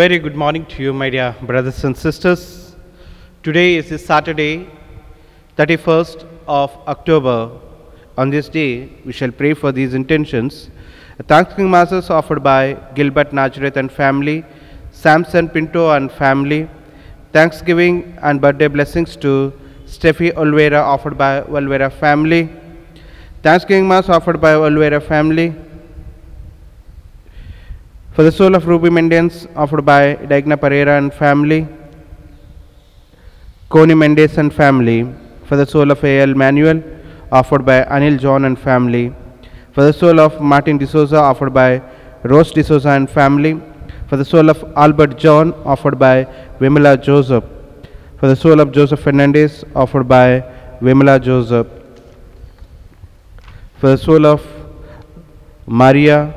very good morning to you, my dear brothers and sisters. Today is Saturday, 31st of October. On this day, we shall pray for these intentions. A Thanksgiving Masses offered by Gilbert Nazareth and family, Samson Pinto and family. Thanksgiving and birthday blessings to Steffi Olvera offered by Olvera family. Thanksgiving Mass offered by Olvera family. For the soul of Ruby Mendes offered by Dagna Pereira and family. Connie Mendes and family. For the soul of A.L. Manuel offered by Anil John and family. For the soul of Martin D'Souza offered by Rose D'Souza and family. For the soul of Albert John offered by Vimala Joseph. For the soul of Joseph Fernandez offered by Vimala Joseph. For the soul of Maria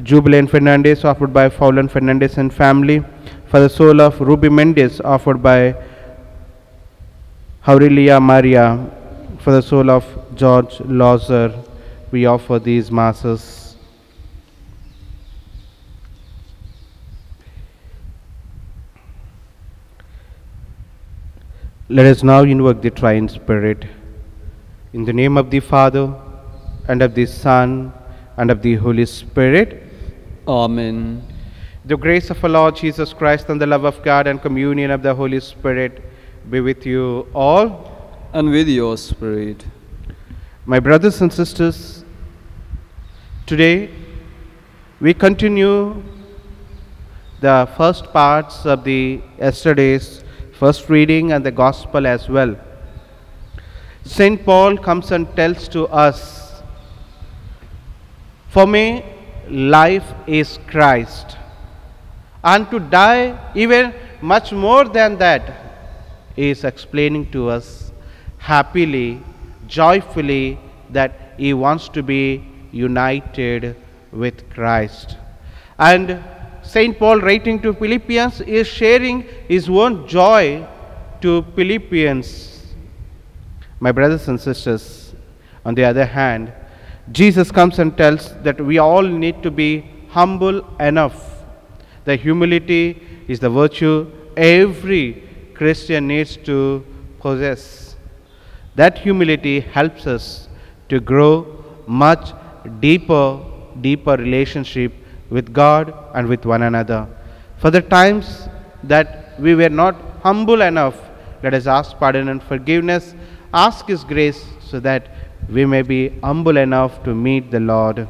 Jubilant Fernandez offered by Faulan Fernandez and family. For the soul of Ruby Mendes offered by Aurelia Maria. For the soul of George Lozer, we offer these masses. Let us now invoke the Triune Spirit. In the name of the Father, and of the Son, and of the Holy Spirit. Amen. The grace of our Lord Jesus Christ and the love of God and communion of the Holy Spirit be with you all. And with your spirit. My brothers and sisters, today we continue the first parts of the yesterday's first reading and the Gospel as well. Saint Paul comes and tells to us, for me, life is Christ, and to die even much more than that. He is explaining to us happily, joyfully, that he wants to be united with Christ. And Saint Paul, writing to Philippians, is sharing his own joy to Philippians. My brothers and sisters, on the other hand, Jesus comes and tells that we all need to be humble enough. The humility is the virtue every Christian needs to possess. That humility helps us to grow much deeper relationship with God and with one another. For the times that we were not humble enough, let us ask pardon and forgiveness, ask His grace so that we may be humble enough to meet the Lord.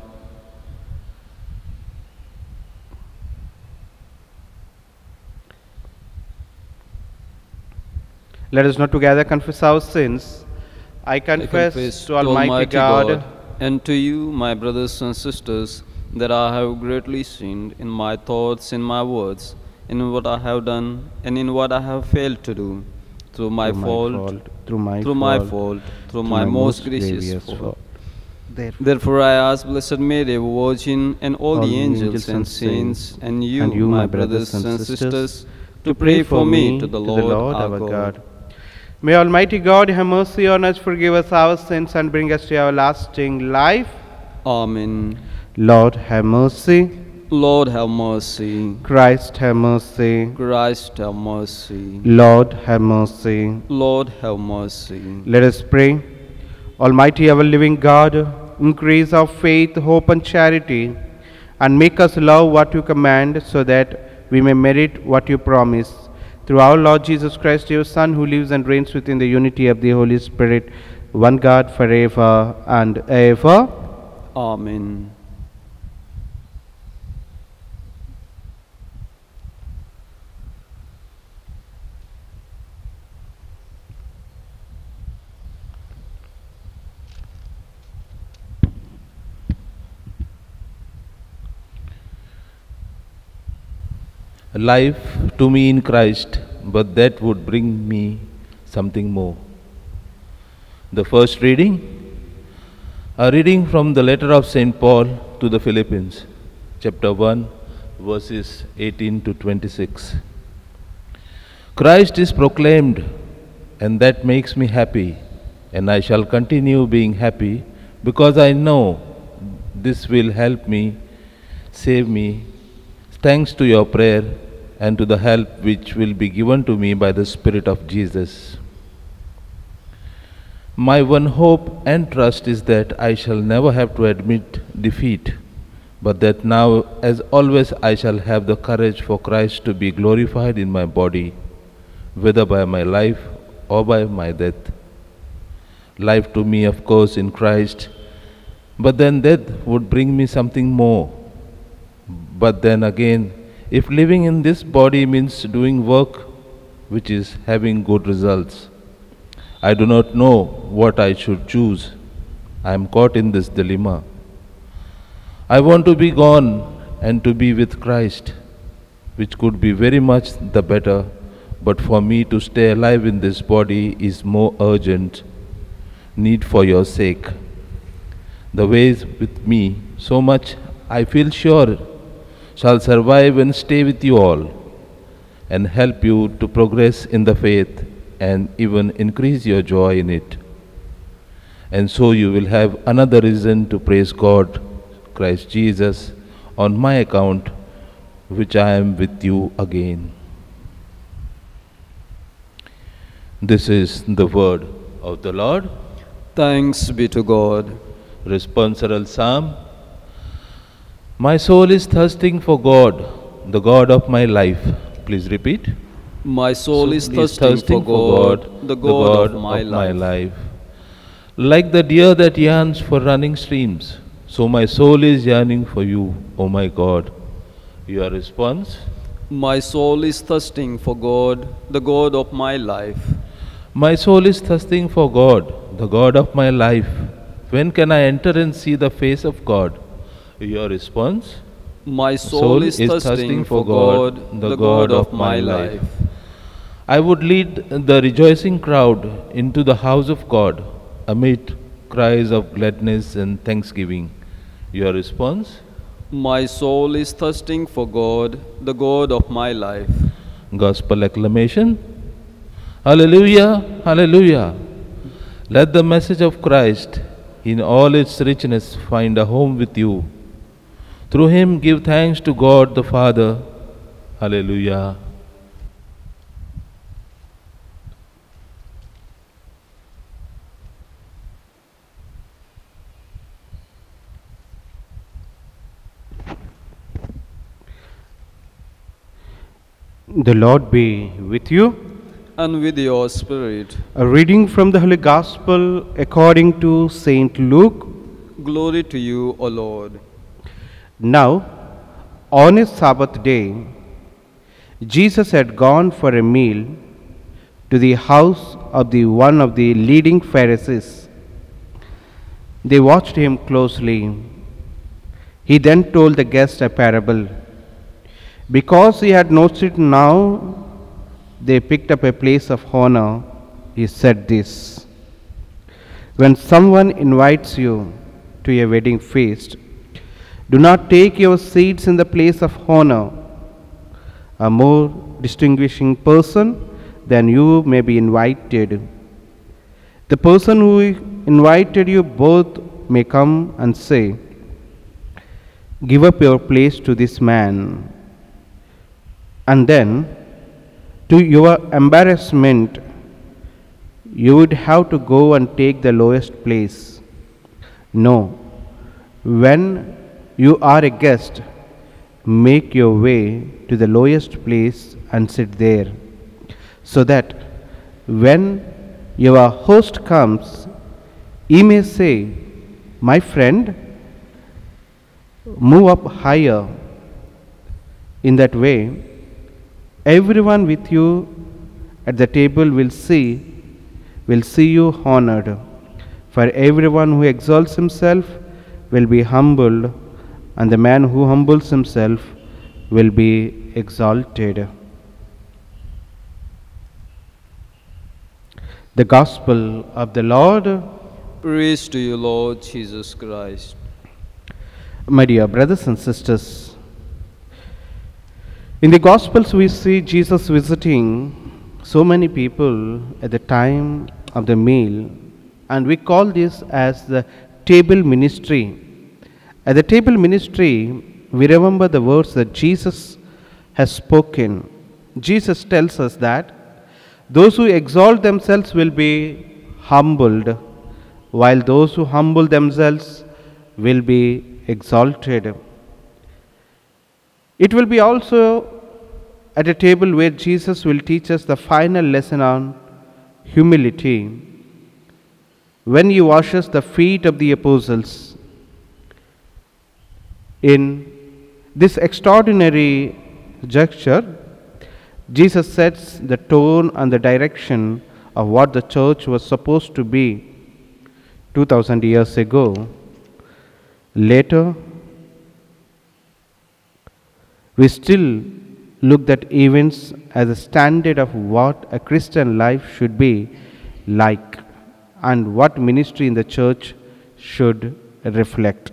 Let us now together confess our sins. I confess to Almighty God and to you, my brothers and sisters, that I have greatly sinned in my thoughts, in my words, in what I have done, and in what I have failed to do, through my most gracious fault. Therefore I ask Blessed Mary, Virgin, and all the angels and saints, and you, my brothers and sisters, to pray for me to the Lord our God. May Almighty God have mercy on us, forgive us our sins, and bring us to everlasting life. Amen. Lord have mercy. Lord have mercy. Christ have mercy. Christ have mercy. Lord have mercy. Lord have mercy. Let us pray. Almighty ever living God, increase our faith, hope and charity, and make us love what you command, so that we may merit what you promise. Through our Lord Jesus Christ, your Son, who lives and reigns within the unity of the Holy Spirit, one God, forever and ever. Amen. Life to me in Christ, but that would bring me something more. The first reading, a reading from the letter of St. Paul to the Philippians, chapter 1, verses 18 to 26. Christ is proclaimed, and that makes me happy, and I shall continue being happy, because I know this will help me, save me, thanks to your prayer and to the help which will be given to me by the Spirit of Jesus. My one hope and trust is that I shall never have to admit defeat, but that now, as always, I shall have the courage for Christ to be glorified in my body, whether by my life or by my death. Life to me, of course, in Christ, but then death would bring me something more. But then again, if living in this body means doing work which is having good results, I do not know what I should choose. I am caught in this dilemma. I want to be gone and to be with Christ, which could be very much the better, but for me to stay alive in this body is more urgent need for your sake. The ways with me, so much I feel sure, shall survive and stay with you all, and help you to progress in the faith and even increase your joy in it. And so you will have another reason to praise God, Christ Jesus, on my account, which I am with you again. This is the word of the Lord. Thanks be to God. Responsorial Psalm. My soul is thirsting for God, the God of my life. Please repeat. My soul is thirsting for God, the God of my life. Like the deer that yearns for running streams, so my soul is yearning for you, O my God. Your response? My soul is thirsting for God, the God of my life. My soul is thirsting for God, the God of my life. When can I enter and see the face of God? Your response? My soul is thirsting for God, the God of my life. I would lead the rejoicing crowd into the house of God amid cries of gladness and thanksgiving. Your response? My soul is thirsting for God, the God of my life. Gospel acclamation. Hallelujah, hallelujah. Let the message of Christ in all its richness find a home with you. Through him give thanks to God the Father. Hallelujah. The Lord be with you. And with your spirit. A reading from the Holy Gospel according to Saint Luke. Glory to you, O Lord. Now, on a Sabbath day, Jesus had gone for a meal to the house of one of the leading Pharisees. They watched him closely. He then told the guests a parable. Because he had noticed now they picked up a place of honor, he said this: when someone invites you to a wedding feast, do not take your seats in the place of honor. A more distinguishing person than you may be invited. The person who invited you both may come and say, give up your place to this man. And then, to your embarrassment, you would have to go and take the lowest place. No, when you are a guest, make your way to the lowest place and sit there, so that when your host comes, he may say, my friend, move up higher. In that way, everyone with you at the table will see you honored. For everyone who exalts himself will be humbled, and the man who humbles himself will be exalted. The Gospel of the Lord. Praise to you, Lord Jesus Christ. My dear brothers and sisters, in the Gospels we see Jesus visiting so many people at the time of the meal, and we call this as the table ministry. At the table ministry, we remember the words that Jesus has spoken. Jesus tells us that those who exalt themselves will be humbled, while those who humble themselves will be exalted. It will be also at a table where Jesus will teach us the final lesson on humility. When he washes the feet of the apostles, in this extraordinary gesture, Jesus sets the tone and the direction of what the church was supposed to be 2000 years ago. Later, we still look at events as a standard of what a Christian life should be like and what ministry in the church should reflect.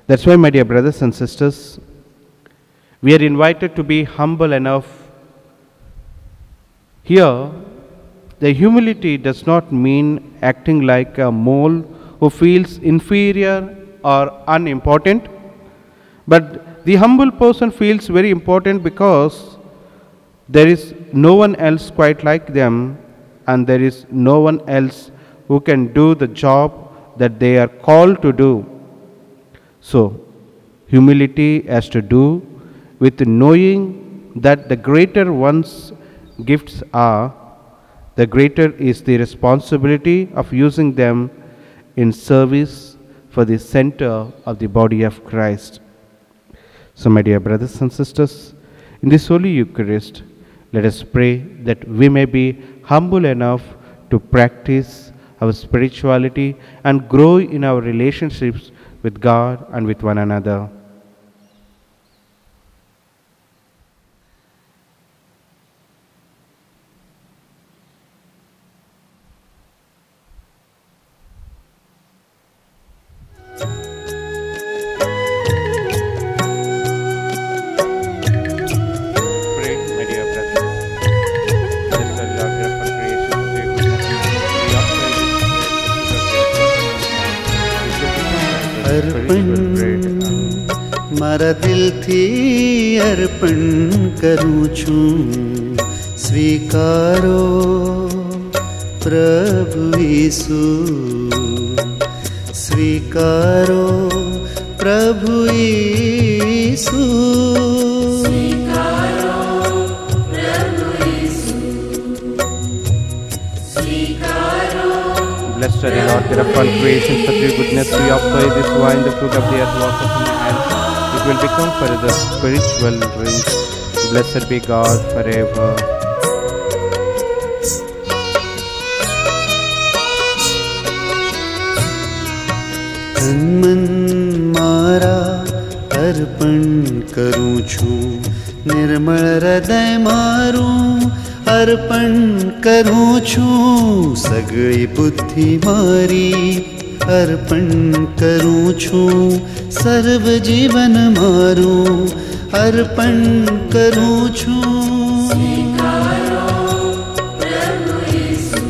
That's why, my dear brothers and sisters, we are invited to be humble enough. Here, the humility does not mean acting like a mole who feels inferior or unimportant, but the humble person feels very important because there is no one else quite like them, and there is no one else who can do the job that they are called to do. So, humility has to do with knowing that the greater one's gifts are, the greater is the responsibility of using them in service for the center of the body of Christ. So, my dear brothers and sisters, in this Holy Eucharist, let us pray that we may be humble enough to practice our spirituality and grow in our relationships with God and with one another. મારા દિલથી અર્પણ કરું છું, સ્વીકારો પ્રભુ ઈસુ, સ્વીકારો પ્રભુ ઈસુ, સ્વીકારો પ્રભુ ઈસુ, સ્વીકારો. Blessed are you, Lord, God of all creation, for your goodness we offer this wine, the fruit of the earth, work of your hands. It will become for us a spiritual drink. Blessed be God forever. તન મન મારા અર્પણ કરું છું, નિર્મળ હૃદય મારું અર્પણ કરું છું, સગળી બુદ્ધિ મારી અર્પણ કરું છું, સર્વ જીવન મારું અર્પણ કરું છું. સ્વીકારો પ્રભુ ઈસુ,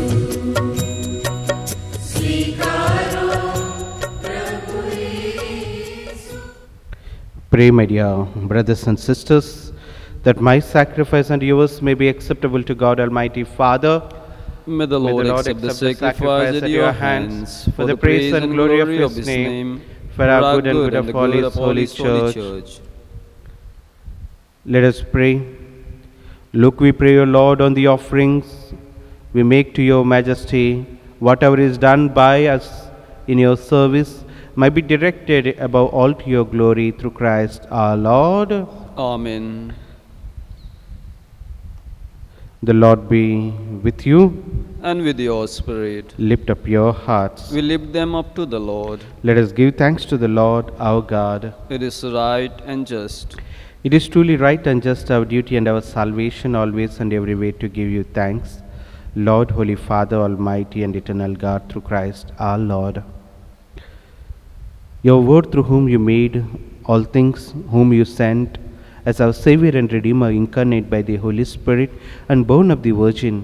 સ્વીકારો પ્રભુ ઈસુ. Pray, my dear brothers and sisters, that my sacrifice and yours may be acceptable to God Almighty Father. May the Lord accept the sacrifice at your hands for the praise and glory of his name, for our good and good of all his holy church. Let us pray. Look, we pray, O Lord, on the offerings we make to your majesty. Whatever is done by us in your service might be directed above all to your glory through Christ our Lord. Amen. The Lord be with you. And with your spirit. Lift up your hearts. We lift them up to the Lord. Let us give thanks to the Lord our God. It is right and just. It is truly right and just, our duty and our salvation, always and every way to give you thanks, Lord, Holy Father, Almighty and eternal God, through Christ our Lord. Your word, through whom you made all things, whom you sent as our Savior and Redeemer, incarnate by the Holy Spirit and born of the Virgin,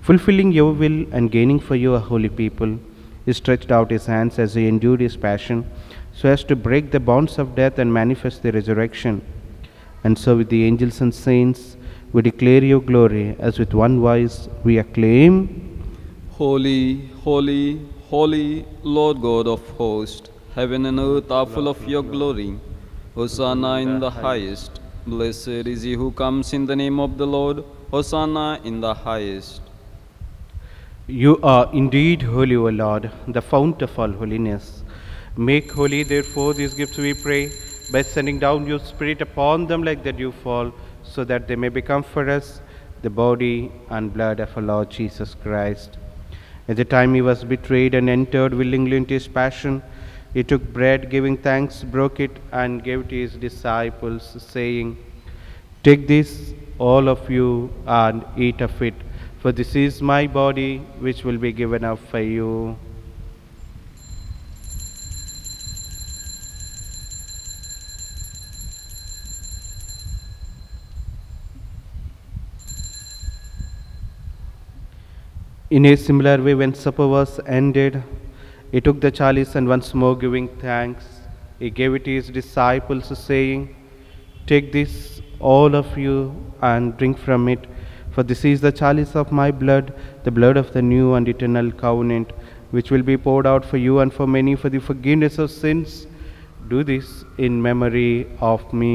fulfilling your will and gaining for you a holy people, he stretched out his hands as he endured his passion, so as to break the bonds of death and manifest the resurrection. And so with the angels and saints, we declare your glory, as with one voice we acclaim, Holy, holy, holy, Lord God of hosts, heaven and earth are full of your glory. Hosanna in the highest. Blessed is he who comes in the name of the Lord. Hosanna in the highest. You are indeed holy, O Lord, the fount of all holiness. Make holy, therefore, these gifts, we pray, by sending down your Spirit upon them like the dewfall, so that they may become for us the body and blood of our Lord Jesus Christ. At the time he was betrayed and entered willingly into his passion, he took bread, giving thanks, broke it, and gave it to his disciples, saying, "Take this, all of you, and eat of it, for this is my body, which will be given up for you." In a similar way, when supper was ended, he took the chalice, and once more giving thanks, he gave it to his disciples, saying, "Take this, all of you, and drink from it, for this is the chalice of my blood, the blood of the new and eternal covenant, which will be poured out for you and for many for the forgiveness of sins. Do this in memory of me."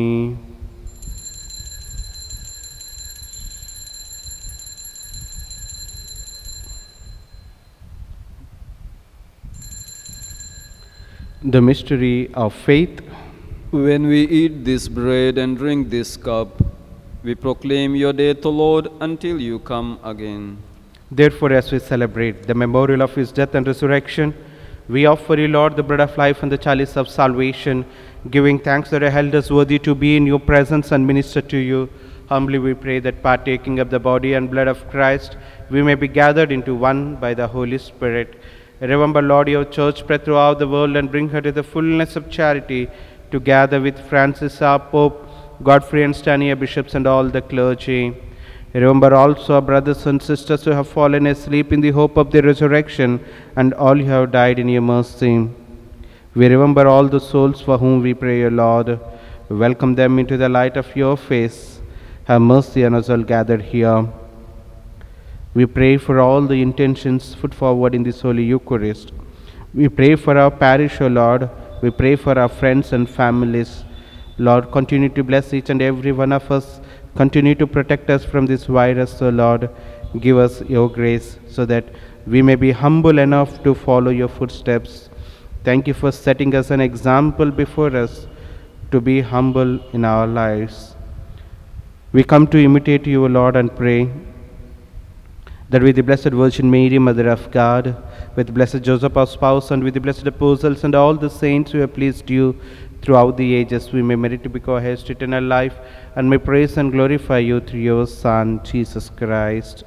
The mystery of faith. When we eat this bread and drink this cup, we proclaim your death, O Lord, until you come again. Therefore, as we celebrate the memorial of his death and resurrection, we offer you, Lord, the bread of life and the chalice of salvation, giving thanks that you held us worthy to be in your presence and minister to you. Humbly we pray that, partaking of the body and blood of Christ, we may be gathered into one by the Holy Spirit. Remember, Lord, your church spread throughout the world, and bring her to the fullness of charity, together with Francis our Pope, Godfrey and Stania bishops, and all the clergy. Remember also our brothers and sisters who have fallen asleep in the hope of the resurrection, and all who have died in your mercy. We remember all the souls for whom we pray, O Lord. Welcome them into the light of your face. Have mercy on us all gathered here. We pray for all the intentions put forward in this Holy Eucharist. We pray for our parish, O Lord. We pray for our friends and families. Lord, continue to bless each and every one of us. Continue to protect us from this virus, O Lord. Give us your grace so that we may be humble enough to follow your footsteps. Thank you for setting us an example before us to be humble in our lives. We come to imitate you, O Lord, and pray that with the Blessed Virgin Mary, Mother of God, with Blessed Joseph our spouse, and with the blessed apostles and all the saints who have pleased you throughout the ages, we may merit to be co-heirs to eternal life, and may praise and glorify you through your Son, Jesus Christ.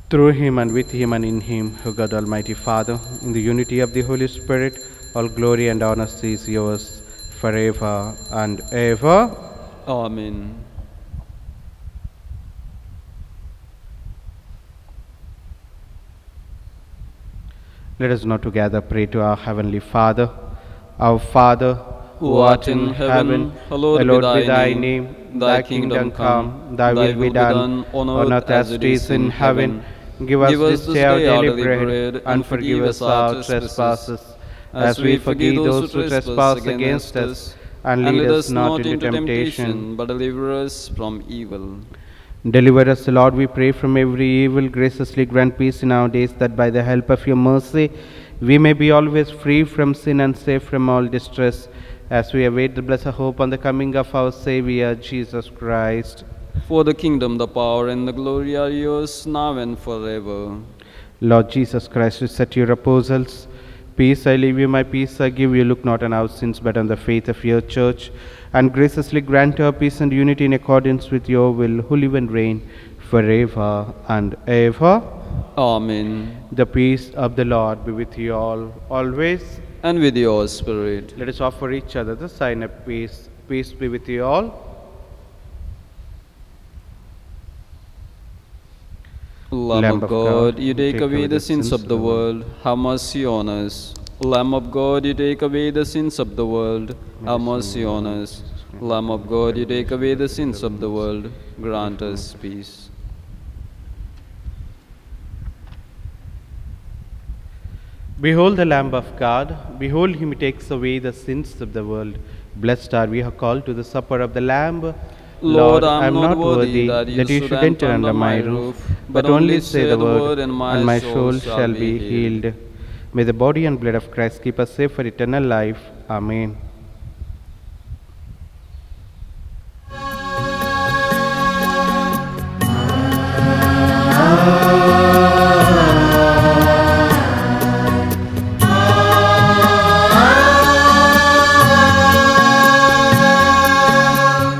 Through him, and with him, and in him, O God Almighty Father, in the unity of the Holy Spirit, all glory and honor is yours forever and ever. Amen. Let us now together pray to our Heavenly Father. Our Father, who art in heaven, hallowed be thy name. Thy kingdom come, thy will be done on earth as it is in heaven. Give us this day our daily bread, and forgive us our trespasses, as we forgive those who trespass against us. And lead us not into temptation, but deliver us from evil. Deliver us, Lord, we pray, from every evil. Graciously grant peace in our days, that by the help of your mercy we may be always free from sin and safe from all distress, as we await the blessed hope on the coming of our Saviour, Jesus Christ. For the kingdom, the power, and the glory are yours, now and forever. Lord Jesus Christ, you said to your apostles, "Peace I leave you, my peace I give you. Look not on our sins, but on the faith of your church, and graciously grant her peace and unity in accordance with your will, who live and reign forever and ever." Amen. The peace of the Lord be with you all, always. And with your spirit. Let us offer each other the sign of peace. Peace be with you all. Lamb of God, you take away the sins of the world, have mercy on us. Lamb of God, you take away the sins of the world, have mercy on us. Lamb of God, you take away the sins of the world, grant us peace. Behold the Lamb of God, behold him who takes away the sins of the world. Blessed are we who are called to the supper of the Lamb. Lord, I am not worthy that you should enter under my roof, but only say the word and my soul shall be healed. May the body and blood of Christ keep us safe for eternal life. Amen.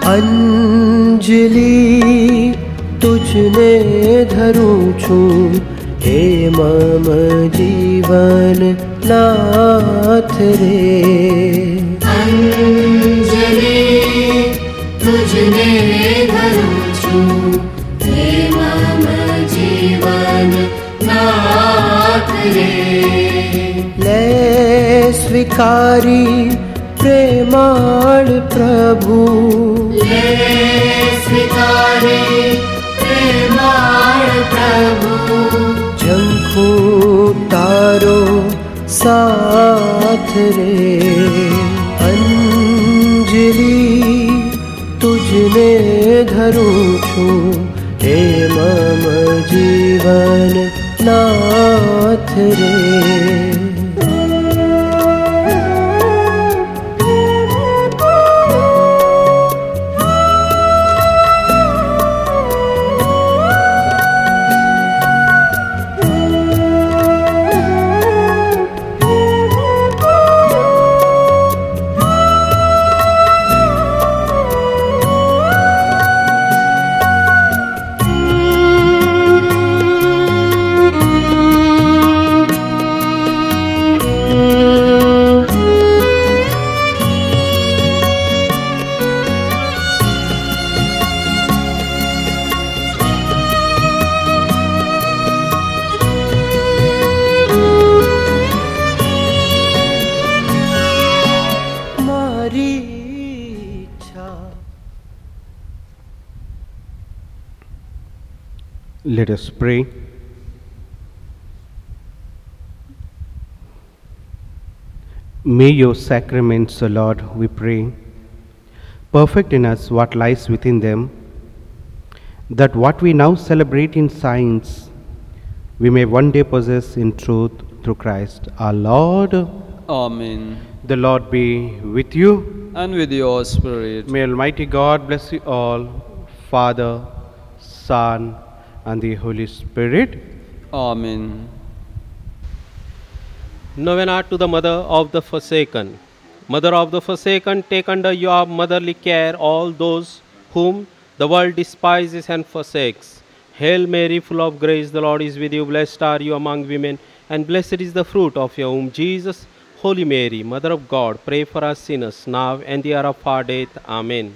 Anjali तुझने धरूं छूं, हे मम जीवन नाथ रे। अंजलि तुझने धरूं छूं, हे मम जीवन नाथ रे। ले स्वीकारी प्रेमाण प्रभु, ले स्वीकारी प्रेमाण प्रभु। जंखू तारो साथ रे। अंजलि तुझने धरूं छूं, हे मम जीवन नाथ रे। Let us pray. May your sacraments, O Lord, we pray, perfect in us what lies within them, that what we now celebrate in signs, we may one day possess in truth through Christ our Lord. Amen. The Lord be with you. And with your spirit. May Almighty God bless you all, Father, Son, and the Holy Spirit. Amen. Novena to the Mother of the Forsaken. Mother of the Forsaken, take under your motherly care all those whom the world despises and forsakes. Hail Mary, full of grace, the Lord is with you. Blessed are you among women, and blessed is the fruit of your womb, Jesus. Holy Mary, Mother of God, pray for us sinners, now and the hour of our death. Amen.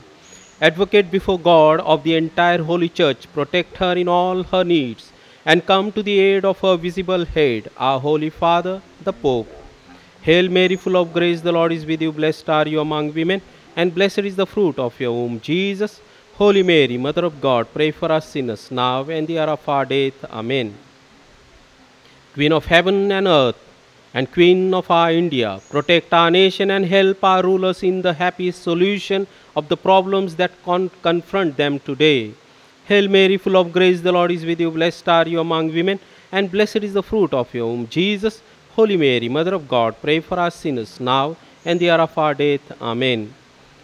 Advocate before God of the entire Holy Church, protect her in all her needs, and come to the aid of her visible head, our Holy Father, the Pope. Hail Mary, full of grace, the Lord is with you. Blessed are you among women, and blessed is the fruit of your womb, Jesus. Holy Mary, Mother of God, pray for us sinners, now and the hour of our death. Amen. Queen of heaven and earth, and Queen of our India, protect our nation and help our rulers in the happy solution of the problems that confront them today. Hail Mary, full of grace, the Lord is with you. Blessed are you among women, and blessed is the fruit of your womb, Jesus. Holy Mary, Mother of God, pray for us sinners, now and the hour of our death. Amen.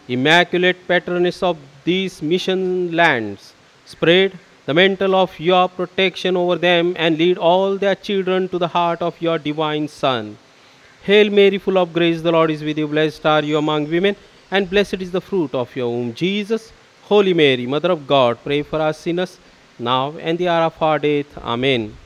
Immaculate Patroness of these mission lands, spread the mantle of your protection over them and lead all their children to the heart of your divine Son. Hail Mary, full of grace, the Lord is with you. Blessed are you among women, and blessed is the fruit of your womb, Jesus. Holy Mary, Mother of God, pray for us sinners, now and the hour of our death. Amen.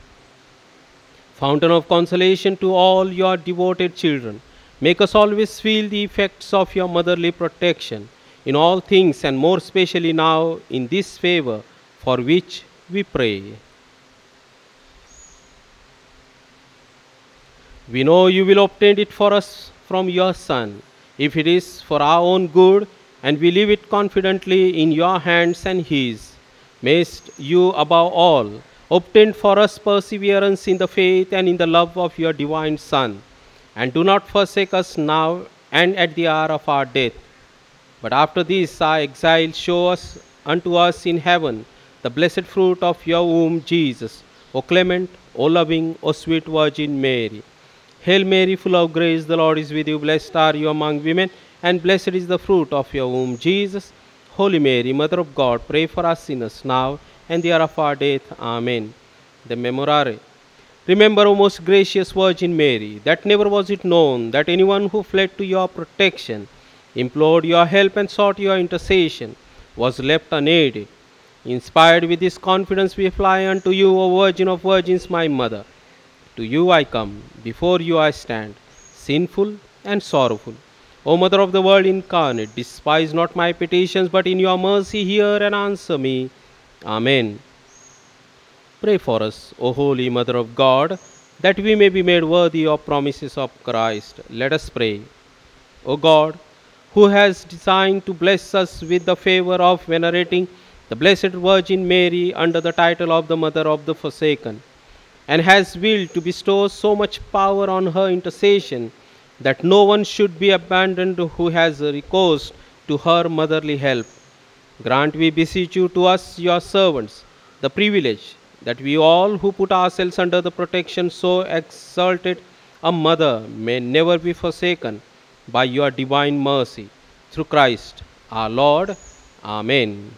Fountain of consolation to all your devoted children, make us always feel the effects of your motherly protection in all things, and more especially now in this favor for which we pray. We know you will obtain it for us from your Son, if it is for our own good, and we leave it confidently in your hands and His. Mayst you, above all, obtain for us perseverance in the faith and in the love of your divine Son, and do not forsake us now and at the hour of our death. But after this our exile, show us unto us in heaven the blessed fruit of your womb, Jesus, O clement, O loving, O sweet Virgin Mary. Hail Mary, full of grace, the Lord is with you. Blessed are you among women, and blessed is the fruit of your womb, Jesus. Holy Mary, Mother of God, pray for us sinners now and the hour of our death. Amen. The Memorare. Remember, O most gracious Virgin Mary, that never was it known that anyone who fled to your protection, implored your help and sought your intercession, was left unaided. Inspired with this confidence, we fly unto you, O Virgin of Virgins, my Mother. To you I come, before you I stand, sinful and sorrowful. O Mother of the world incarnate, despise not my petitions, but in your mercy hear and answer me. Amen. Pray for us, O Holy Mother of God, that we may be made worthy of promises of Christ. Let us pray. O God, who has designed to bless us with the favor of venerating the Blessed Virgin Mary under the title of the Mother of the Forsaken, and has willed to bestow so much power on her intercession that no one should be abandoned who has recourse to her motherly help. Grant, we beseech you, to us, your servants, the privilege that we all who put ourselves under the protection so exalted a mother may never be forsaken by your divine mercy. Through Christ our Lord. Amen.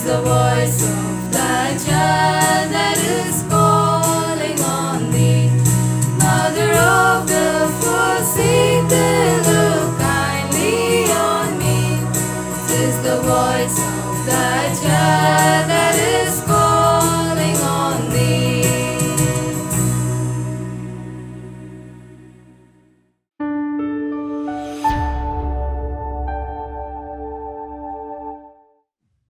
The voice of